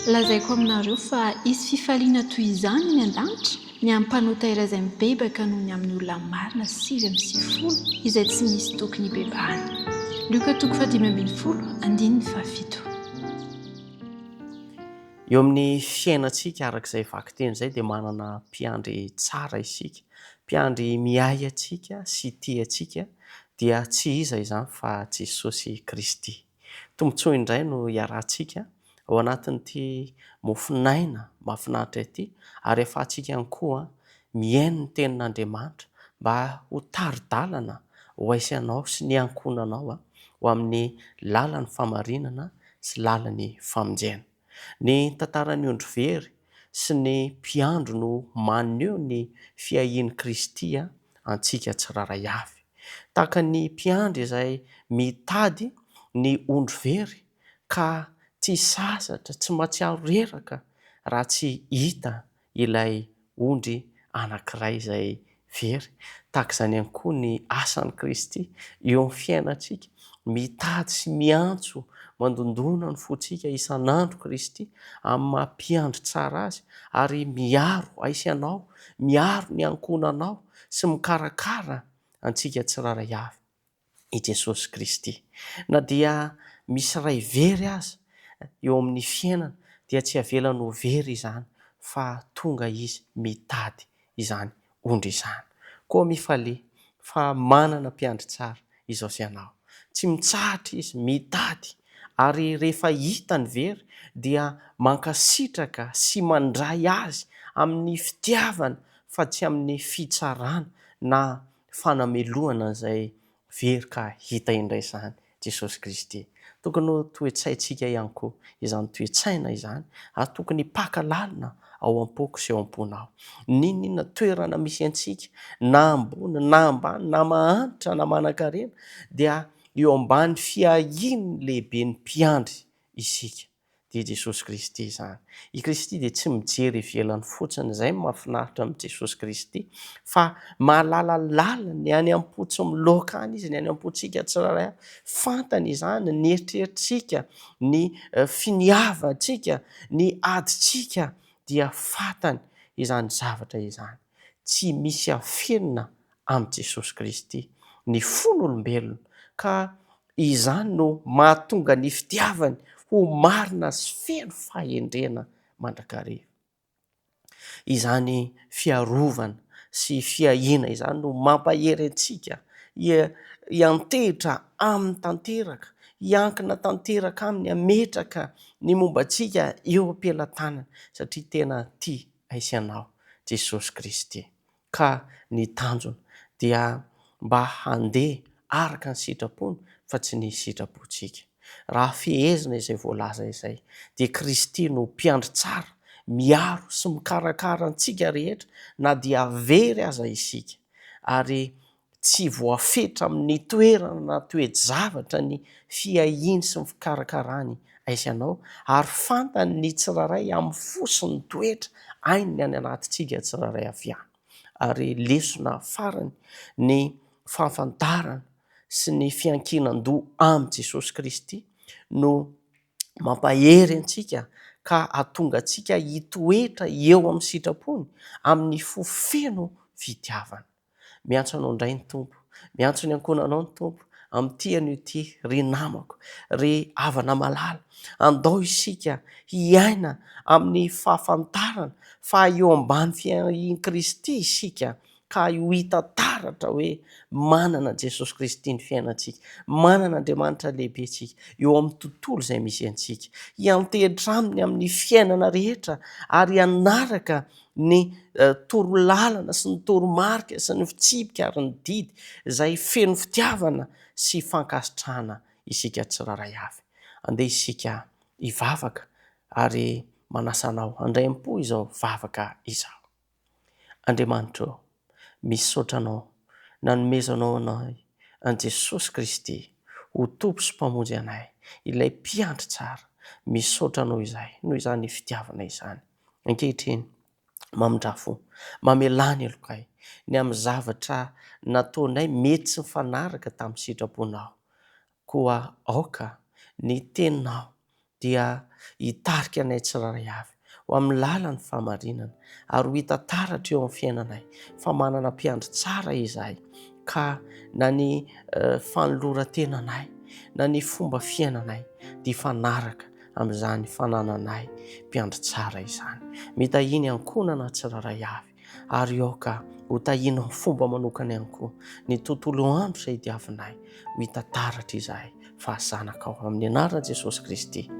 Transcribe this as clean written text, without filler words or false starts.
Lazaiko aminareo fa isy fifaliana toy izany ny an-danitra ny amin'ny mpanota iray izay mibebaka noho ny amin'ny olona marina 8 izay tsy misy tokony hibebahana. Luka 5:17. Eo amin'ny fiainantsika arak'izay vaky teny izay dia manana mpiandry tsara isika. Mpiandry miay antsika sy tia antsika dia tsy iza izany fa Jesosy Kristy. Tombotsoa indray no iarahantsika ao anatin'ity mofinaina mahafinaritra ity ary ahafahantsika ihany koa miaino ny tenin'Andriamanitra mba ho tari-dalana ho aisanao sy ny ankonanao ho amin'ny lalan'ny famarinana sy lalan'ny famonjena. Ny tantaran'ny ondry very sy ny mpiandro no maneho ny fiahian'i Kristy antsika tsiraray avy. Tahaka ny mpiandry izay mitady ny ondry very ka tsy sasatra, tsy mahatsiaro reraka raha tsy hita ilay ondry anankiray izay very. Tahaka izany ihany koa ny asan'i Kristy eo amin'ny fiainantsika, mitady sy miantso mandondona ny fontsika isan'andro Kristy amin'ny maha-mpiandry tsara azy ary miaro aisanao, miaro ny ankonanao sy mikarakara antsika tsiraray avy i Jesosy Kristy. Na dia misy ray very aza eo amin'ny fiainana dia tsy havelany ho very izany fa tonga izy mitady izany ondry izany. Koa mifalia fa manana mpiandry tsara izao sy ianao. Tsy mitsahatra izy mitady ary rehefa hita ny very dia mankasitraka sy mandray azy amin'ny fitiavana fa tsy amin'ny fitsarana na fanamelohana izay very ka hita indray izany Jesosy Kristy. Tokony ho toe-tsaintsika ihany koa izany toe-tsaina izany ary tokony hipaka-lalina ao am-poko sy ao am-ponao. N'inona toerana misy antsika na ambony na ambany na mahantra na manan-karena dia eo ambany fiahian'ny lehiben'ny mpiandry isika dia Jesosy Kristy izany. I Kristy dia tsy mijery ivelany fotsiny, izay mahafinaritra amin'ny Jesosy Kristy, fa mahalala lalany any am-potso miloaka any izy, ny any am-potsika tsiraray. Fantany izany ny eritreretintsika, ny finiavantsika, ny adintsika dia fantany izany zavatra izany. Tsy misy afenina amin'ny Jesosy Kristy ny fon'olombelona ka izany no mahatonga ny fitiavany ho marina sy feno fahendrena mandrakariva. Izany fiarovana sy fiahiana izany no mampahery antsika hiantehitra amin'ny tanteraka, hiankina tanteraka aminy, hametraka ny mombantsika eo am-pelantanana satria tena tia aisanao Jesosy Kristy. Ka ny tanjona dia mba handeha araka ny sitrapony fa tsy ny sitrapontsika. Raha fehezina izay voalaza izay dia Kristy no mpiandry tsara, miaro sy mikarakara antsika rehetra na dia very aza isika ary tsy voafetra amin'ny toerana na toe-javatra ny fiahiany sy ny fikarakarany aisanao ary fantany ny tsiraray amin'ny fosiny toetra ainy any anatintsika tsiraray avy any. Ary lesona farany ny fahafantarana sy ny fiankinan-doha amin'ny Jesosy Kristy no mampahery antsika ka hahatonga antsika hitoetra eo amin'ny sitrapony amin'ny fofeno fitiavana. Miantso anao indray ny Tompo, miantso ny ankonanao ny Tompo amin'ity anio ity, ry namako, ry havana malala. Andao isika hiaina amin'ny fahafantarana fa eo ambany fiahian'i Kristy isika ka ho hita taratra hoe manana Jesosy Kristy ny fiainantsika, manana Andriamanitra lehibentsika eo amin'ny tontolo izay misy antsika. Hiantehitra aminy amin'ny fiainana rehetra ary hanaraka ny torolalana sy ny toromarika sy ny fitsipika ary ny didy izay feno fitiavana sy fankasitrahana isika tsiraray avy. Andeha isika hivavaka ary manasa anao handray-po izao vavaka izao. Andriamanitra, misaotra anao, nanomezanao anay an Jesosy Kristy ho tompo sy mpamonjy anay, ilay mpiandry tsara. Misaotra anao izay, noho izany fitiavana izany. Ankehitriny mamindrafo, mamelany alokay ny amin'ny zavatra nataonay mety tsy mifanaraka tamin'ny sitraponao. Koa aoka ny teninao dia hitarika anay tsiraray avy ho amin'ny lalan'ny famarinana ary ho hita taratra eo amin'ny fiainanay fa manana mpiandry tsara izahay ka na ny fanoloran-tenanay na ny fomba fiainanay dia fanaraka amin'izany fanananay mpiandry tsara izany. Mitahiny ankonana tsiraray avy ary aoka ho tahina ny fomba manokana ihany koa ny tontolo andro izay diavinay ho hita taratra izahay fa zanaka ao amin'ny anaran'i Jesosy Kristy.